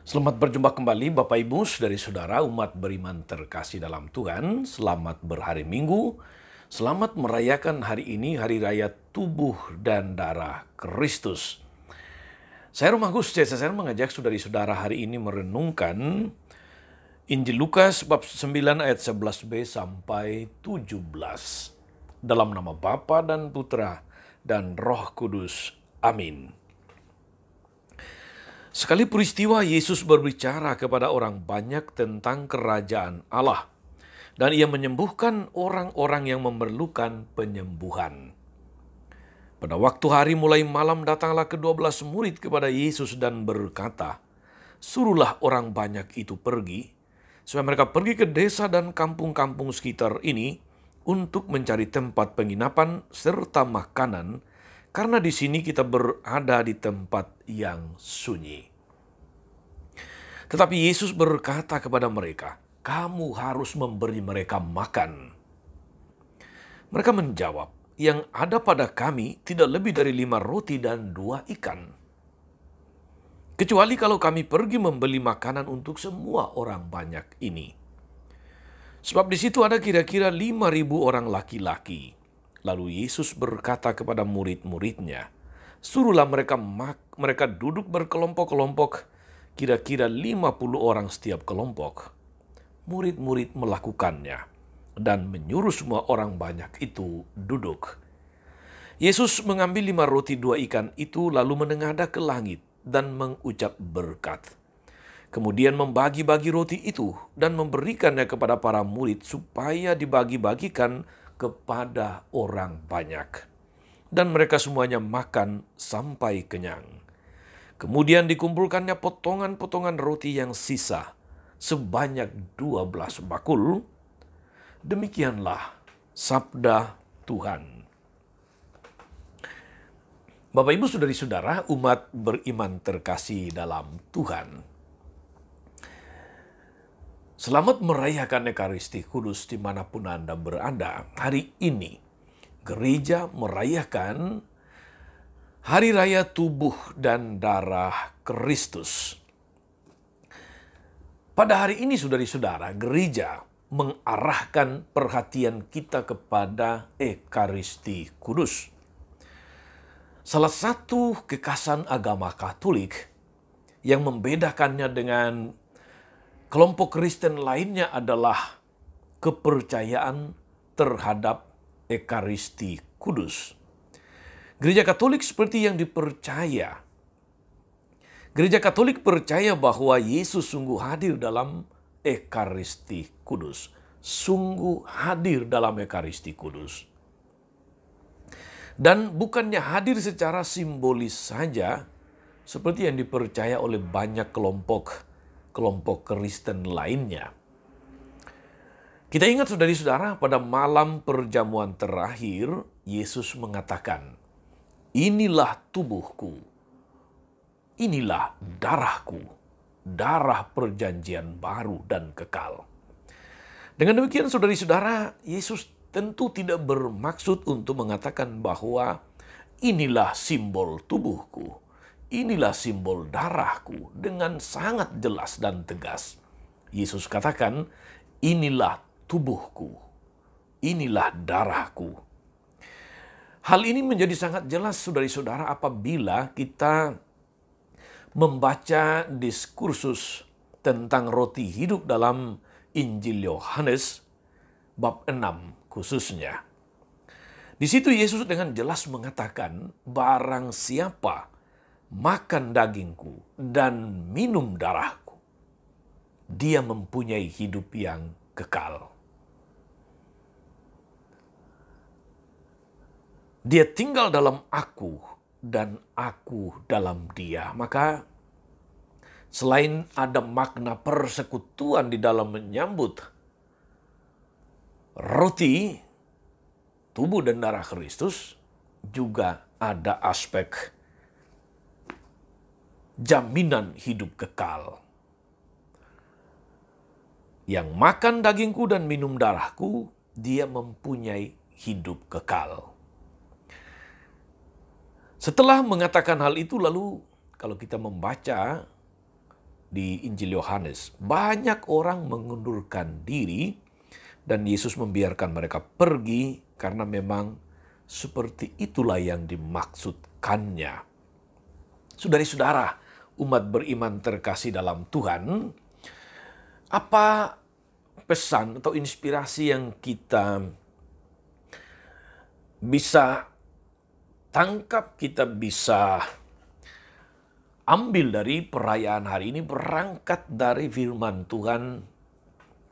Selamat berjumpa kembali Bapak Ibu, saudara-saudara umat beriman terkasih dalam Tuhan. Selamat berhari Minggu. Selamat merayakan hari ini, Hari Raya Tubuh dan Darah Kristus. Saya Rumah Gus CSSR mengajak saudara-saudara hari ini merenungkan Injil Lukas bab 9 ayat 11b sampai 17. Dalam nama Bapa dan Putra dan Roh Kudus. Amin. Sekali peristiwa Yesus berbicara kepada orang banyak tentang kerajaan Allah, dan ia menyembuhkan orang-orang yang memerlukan penyembuhan. Pada waktu hari mulai malam datanglah ke-12 murid kepada Yesus dan berkata, "Suruhlah orang banyak itu pergi, supaya mereka pergi ke desa dan kampung-kampung sekitar ini untuk mencari tempat penginapan serta makanan, karena di sini kita berada di tempat yang sunyi." Tetapi Yesus berkata kepada mereka, "Kamu harus memberi mereka makan." Mereka menjawab, "Yang ada pada kami tidak lebih dari 5 roti dan 2 ikan. Kecuali kalau kami pergi membeli makanan untuk semua orang banyak ini." Sebab di situ ada kira-kira 5.000 orang laki-laki. Lalu Yesus berkata kepada murid-muridnya, "Suruhlah mereka duduk berkelompok-kelompok, kira-kira 50 orang setiap kelompok." Murid-murid melakukannya dan menyuruh semua orang banyak itu duduk. Yesus mengambil 5 roti 2 ikan itu lalu menengadah ke langit dan mengucap berkat. Kemudian membagi-bagi roti itu dan memberikannya kepada para murid supaya dibagi-bagikan kepada orang banyak. Dan mereka semuanya makan sampai kenyang. Kemudian dikumpulkannya potongan-potongan roti yang sisa sebanyak 12 bakul. Demikianlah sabda Tuhan. Bapak Ibu saudari-saudara umat beriman terkasih dalam Tuhan. Selamat merayakan Ekaristi Kudus dimanapun Anda berada. Hari ini gereja merayakan Hari Raya Tubuh dan Darah Kristus. Pada hari ini saudari-saudara, gereja mengarahkan perhatian kita kepada Ekaristi Kudus. Salah satu kekhasan agama Katolik yang membedakannya dengan kelompok Kristen lainnya adalah kepercayaan terhadap Ekaristi Kudus. Gereja Katolik seperti yang dipercaya. Gereja Katolik percaya bahwa Yesus sungguh hadir dalam Ekaristi Kudus. Sungguh hadir dalam Ekaristi Kudus. Dan bukannya hadir secara simbolis saja, seperti yang dipercaya oleh banyak kelompok Kristen lainnya. Kita ingat saudari-saudara, pada malam perjamuan terakhir, Yesus mengatakan, "Inilah tubuhku, inilah darahku, darah perjanjian baru dan kekal." Dengan demikian saudari-saudara, Yesus tentu tidak bermaksud untuk mengatakan bahwa inilah simbol tubuhku, inilah simbol darahku, dengan sangat jelas dan tegas. Yesus katakan, "Inilah tubuhku, inilah darahku." Hal ini menjadi sangat jelas saudari-saudara apabila kita membaca diskursus tentang roti hidup dalam Injil Yohanes bab 6 khususnya. Di situ Yesus dengan jelas mengatakan, "Barang siapa makan dagingku dan minum darahku, dia mempunyai hidup yang kekal. Dia tinggal dalam aku dan aku dalam dia." Maka selain ada makna persekutuan di dalam menyambut roti, tubuh dan darah Kristus, juga ada aspek jaminan hidup kekal. Yang makan dagingku dan minum darahku, dia mempunyai hidup kekal. Setelah mengatakan hal itu, lalu kalau kita membaca di Injil Yohanes, banyak orang mengundurkan diri dan Yesus membiarkan mereka pergi karena memang seperti itulah yang dimaksudkannya. Saudara-saudara, umat beriman terkasih dalam Tuhan, apa pesan atau inspirasi yang kita bisa tangkap, kita bisa ambil dari perayaan hari ini berangkat dari firman Tuhan,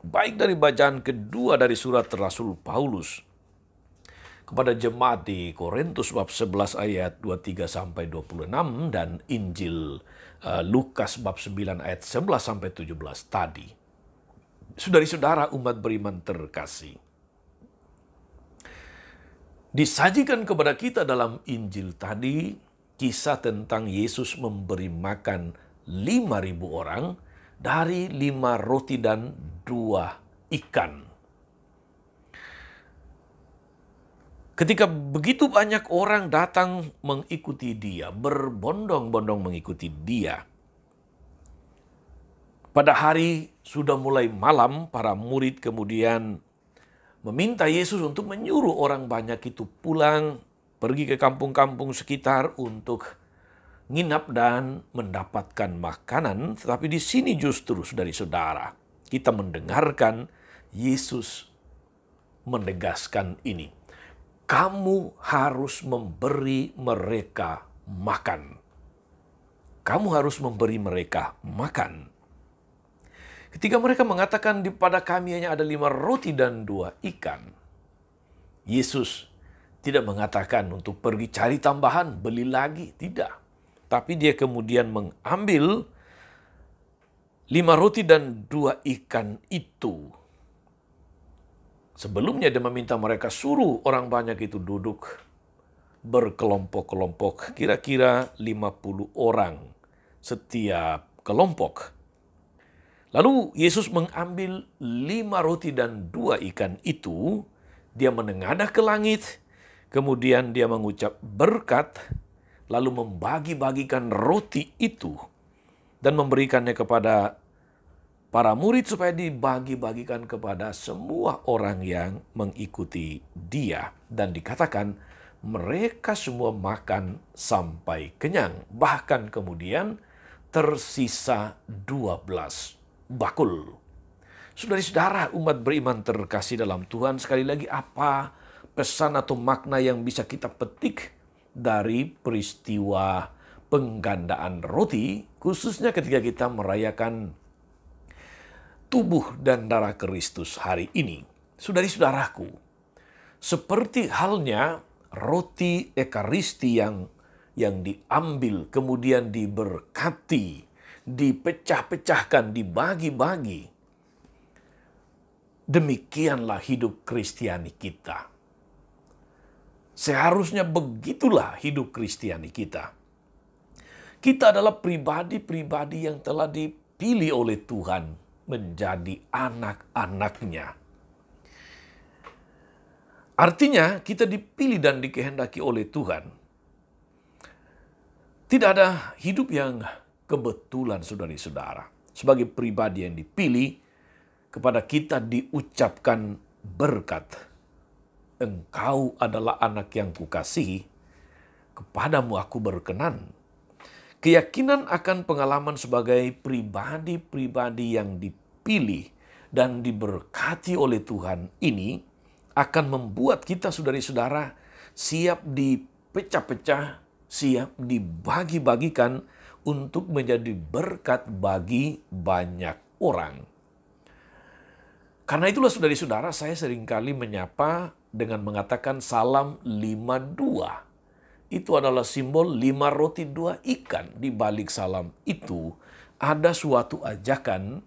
baik dari bacaan kedua dari surat Rasul Paulus kepada jemaat di Korintus bab 11 ayat 23 sampai 26 dan Injil Lukas bab 9 ayat 11 sampai 17 tadi. Saudara-saudara umat beriman terkasih, disajikan kepada kita dalam Injil tadi kisah tentang Yesus memberi makan 5.000 orang dari 5 roti dan 2 ikan. Ketika begitu banyak orang datang mengikuti dia, berbondong-bondong mengikuti dia. Pada hari sudah mulai malam, para murid kemudian meminta Yesus untuk menyuruh orang banyak itu pulang, pergi ke kampung-kampung sekitar untuk nginap dan mendapatkan makanan. Tetapi di sini justru, saudara-saudara, kita mendengarkan Yesus menegaskan ini. Kamu harus memberi mereka makan. Kamu harus memberi mereka makan. Ketika mereka mengatakan pada kami hanya ada 5 roti dan 2 ikan. Yesus tidak mengatakan untuk pergi cari tambahan, beli lagi. Tidak. Tapi dia kemudian mengambil 5 roti dan 2 ikan itu. Sebelumnya dia meminta mereka suruh orang banyak itu duduk berkelompok-kelompok, kira-kira 50 orang setiap kelompok. Lalu Yesus mengambil 5 roti dan 2 ikan itu, dia menengadah ke langit, kemudian dia mengucap berkat, lalu membagi-bagikan roti itu dan memberikannya kepada para murid supaya dibagi-bagikan kepada semua orang yang mengikuti dia. Dan dikatakan mereka semua makan sampai kenyang. Bahkan kemudian tersisa 12 bakul. Saudara-saudara umat beriman terkasih dalam Tuhan, sekali lagi apa pesan atau makna yang bisa kita petik dari peristiwa penggandaan roti, khususnya ketika kita merayakan tubuh dan darah Kristus hari ini. Saudari-saudaraku, seperti halnya roti Ekaristi yang diambil, kemudian diberkati, dipecah-pecahkan, dibagi-bagi. Demikianlah hidup Kristiani kita. Seharusnya begitulah hidup Kristiani kita. Kita adalah pribadi-pribadi yang telah dipilih oleh Tuhan menjadi anak-anaknya. Artinya kita dipilih dan dikehendaki oleh Tuhan. Tidak ada hidup yang kebetulan, saudari-saudara. Sebagai pribadi yang dipilih, kepada kita diucapkan berkat. Engkau adalah anak yang kukasihi, kepadamu aku berkenan. Keyakinan akan pengalaman sebagai pribadi-pribadi yang dipilih dan diberkati oleh Tuhan ini akan membuat kita, saudari-saudara, siap dipecah-pecah, siap dibagi-bagikan untuk menjadi berkat bagi banyak orang. Karena itulah, saudari-saudara, saya seringkali menyapa dengan mengatakan salam 52. Itu adalah simbol 5 roti 2 ikan. Di balik salam itu ada suatu ajakan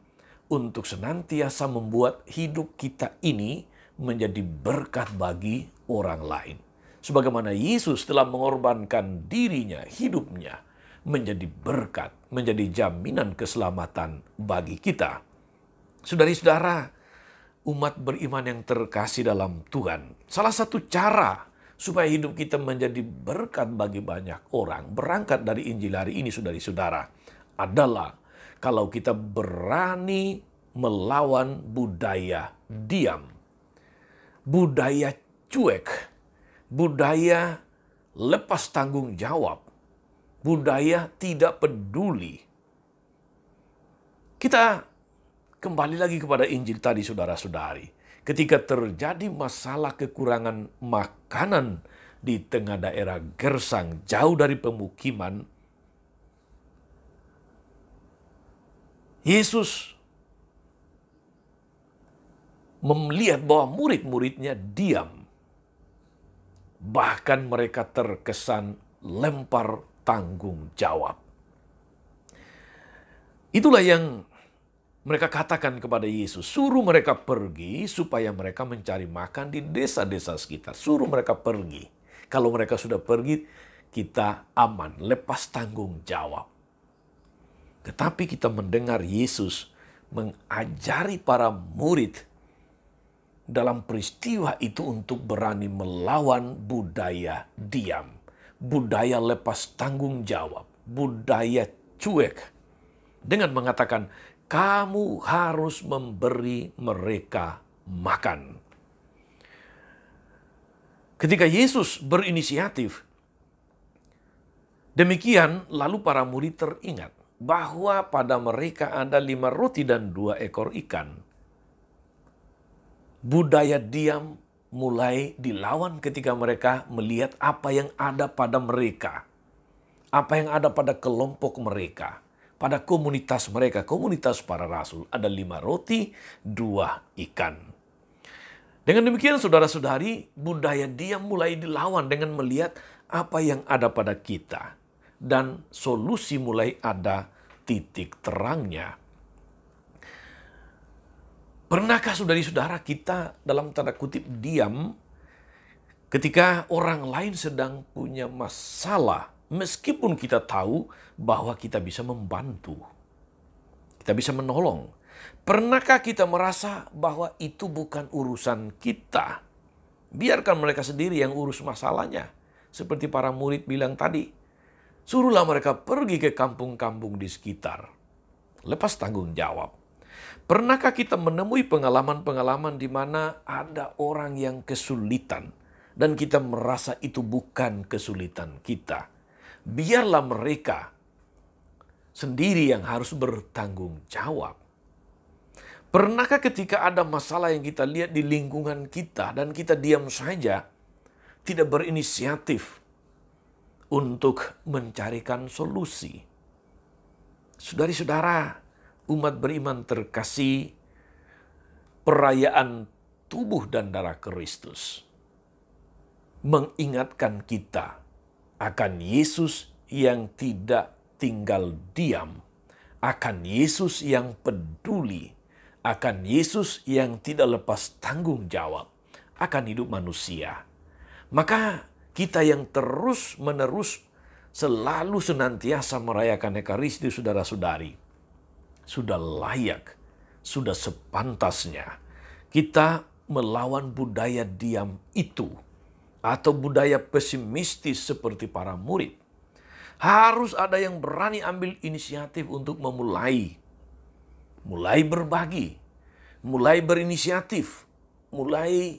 untuk senantiasa membuat hidup kita ini menjadi berkat bagi orang lain. Sebagaimana Yesus telah mengorbankan dirinya, hidupnya, menjadi berkat, menjadi jaminan keselamatan bagi kita. Saudari-saudara, umat beriman yang terkasih dalam Tuhan, salah satu cara supaya hidup kita menjadi berkat bagi banyak orang, berangkat dari Injil hari ini, saudari-saudara, adalah kalau kita berani melawan budaya diam, budaya cuek, budaya lepas tanggung jawab, budaya tidak peduli. Kita kembali lagi kepada Injil tadi, saudara-saudari. Ketika terjadi masalah kekurangan makanan di tengah daerah Gersang, jauh dari pemukiman, Yesus melihat bahwa murid-muridnya diam. Bahkan mereka terkesan lempar tanggung jawab. Itulah yang mereka katakan kepada Yesus, suruh mereka pergi supaya mereka mencari makan di desa-desa sekitar. Suruh mereka pergi. Kalau mereka sudah pergi, kita aman, lepas tanggung jawab. Tetapi kita mendengar Yesus mengajari para murid dalam peristiwa itu untuk berani melawan budaya diam, budaya lepas tanggung jawab, budaya cuek. Dengan mengatakan, kamu harus memberi mereka makan. Ketika Yesus berinisiatif, demikian lalu para murid teringat bahwa pada mereka ada 5 roti dan 2 ekor ikan. Budaya diam mulai dilawan ketika mereka melihat apa yang ada pada mereka. Apa yang ada pada kelompok mereka. Pada komunitas mereka, komunitas para rasul, ada 5 roti, 2 ikan. Dengan demikian saudara-saudari, budaya diam mulai dilawan dengan melihat apa yang ada pada kita. Dan solusi mulai ada titik terangnya. Pernahkah saudari-saudara kita dalam tanda kutip diam ketika orang lain sedang punya masalah? Meskipun kita tahu bahwa kita bisa membantu, kita bisa menolong. Pernahkah kita merasa bahwa itu bukan urusan kita? Biarkan mereka sendiri yang urus masalahnya. Seperti para murid bilang tadi, suruhlah mereka pergi ke kampung-kampung di sekitar. Lepas tanggung jawab. Pernahkah kita menemui pengalaman-pengalaman di mana ada orang yang kesulitan dan kita merasa itu bukan kesulitan kita? Biarlah mereka sendiri yang harus bertanggung jawab. Pernahkah ketika ada masalah yang kita lihat di lingkungan kita dan kita diam saja, tidak berinisiatif untuk mencarikan solusi? Saudari-saudara, umat beriman terkasih, perayaan tubuh dan darah Kristus mengingatkan kita akan Yesus yang tidak tinggal diam, akan Yesus yang peduli, akan Yesus yang tidak lepas tanggung jawab akan hidup manusia. Maka kita yang terus-menerus selalu senantiasa merayakan Ekaristi, saudara-saudari, sudah layak, sudah sepantasnya kita melawan budaya diam itu atau budaya pesimistis seperti para murid. Harus ada yang berani ambil inisiatif untuk mulai berbagi, mulai berinisiatif, mulai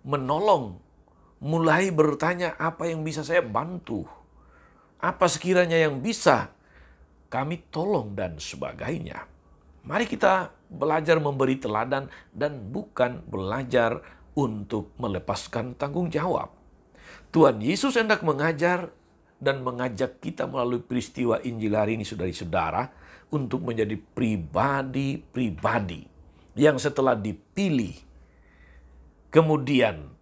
menolong, mulai bertanya apa yang bisa saya bantu, apa sekiranya yang bisa kami tolong dan sebagainya. Mari kita belajar memberi teladan dan bukan belajar untuk melepaskan tanggung jawab. Tuhan Yesus hendak mengajar dan mengajak kita melalui peristiwa Injil hari ini, saudari-saudara, untuk menjadi pribadi-pribadi yang setelah dipilih, kemudian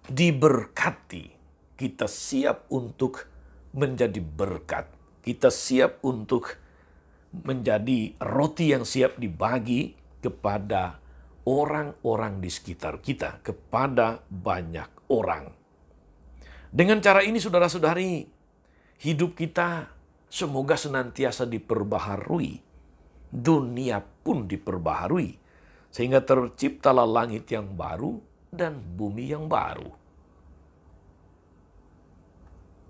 diberkati, kita siap untuk menjadi berkat. Kita siap untuk menjadi roti yang siap dibagi kepada orang-orang di sekitar kita, kepada banyak orang. Dengan cara ini, saudara-saudari, hidup kita semoga senantiasa diperbaharui. Dunia pun diperbaharui, sehingga terciptalah langit yang baru dan bumi yang baru.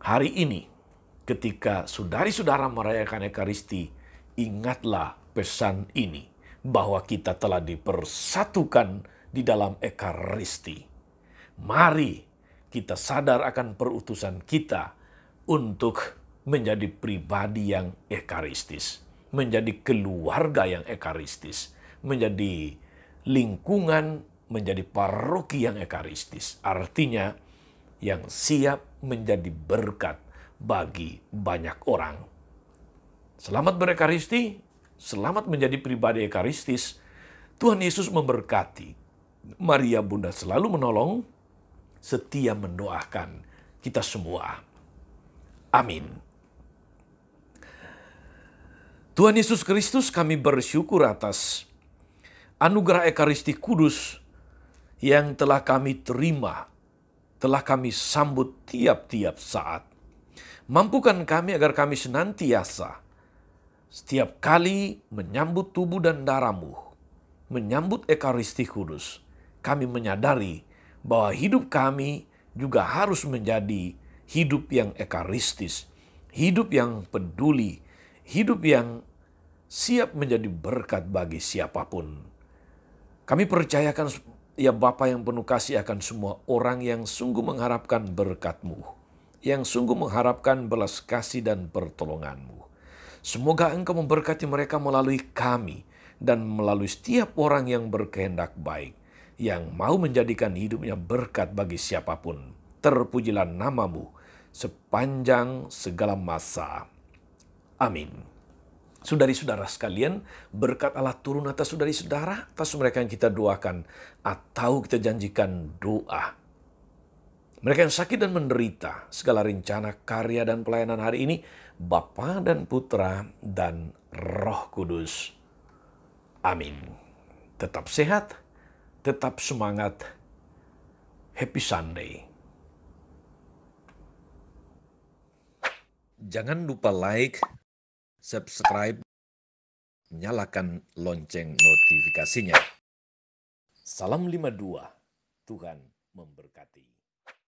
Hari ini, ketika saudari-saudara merayakan Ekaristi, ingatlah pesan ini, bahwa kita telah dipersatukan di dalam Ekaristi. Mari kita sadar akan perutusan kita untuk menjadi pribadi yang ekaristis, menjadi keluarga yang ekaristis, menjadi lingkungan, menjadi paroki yang ekaristis. Artinya yang siap menjadi berkat bagi banyak orang. Selamat berekaristi, selamat menjadi pribadi ekaristis. Tuhan Yesus memberkati. Maria Bunda selalu menolong, setia mendoakan kita semua. Amin. Tuhan Yesus Kristus, kami bersyukur atas anugerah Ekaristi Kudus yang telah kami terima, telah kami sambut tiap-tiap saat. Mampukan kami agar kami senantiasa setiap kali menyambut tubuh dan darah-Mu, menyambut Ekaristi Kudus, kami menyadari bahwa hidup kami juga harus menjadi hidup yang ekaristis, hidup yang peduli, hidup yang siap menjadi berkat bagi siapapun. Kami percayakan, ya Bapa yang penuh kasih, akan semua orang yang sungguh mengharapkan berkat-Mu, yang sungguh mengharapkan belas kasih dan pertolongan-Mu. Semoga Engkau memberkati mereka melalui kami dan melalui setiap orang yang berkehendak baik, yang mau menjadikan hidupnya berkat bagi siapapun. Terpujilah nama-Mu sepanjang segala masa. Amin. Saudari-saudara sekalian, berkat Allah turun atas saudari-saudara, atas mereka yang kita doakan atau kita janjikan doa. Mereka yang sakit dan menderita, segala rencana, karya, dan pelayanan hari ini, Bapa dan Putra dan Roh Kudus. Amin. Tetap sehat, tetap semangat. Happy Sunday. Jangan lupa like, subscribe, nyalakan lonceng notifikasinya. Salam 52, Tuhan memberkati.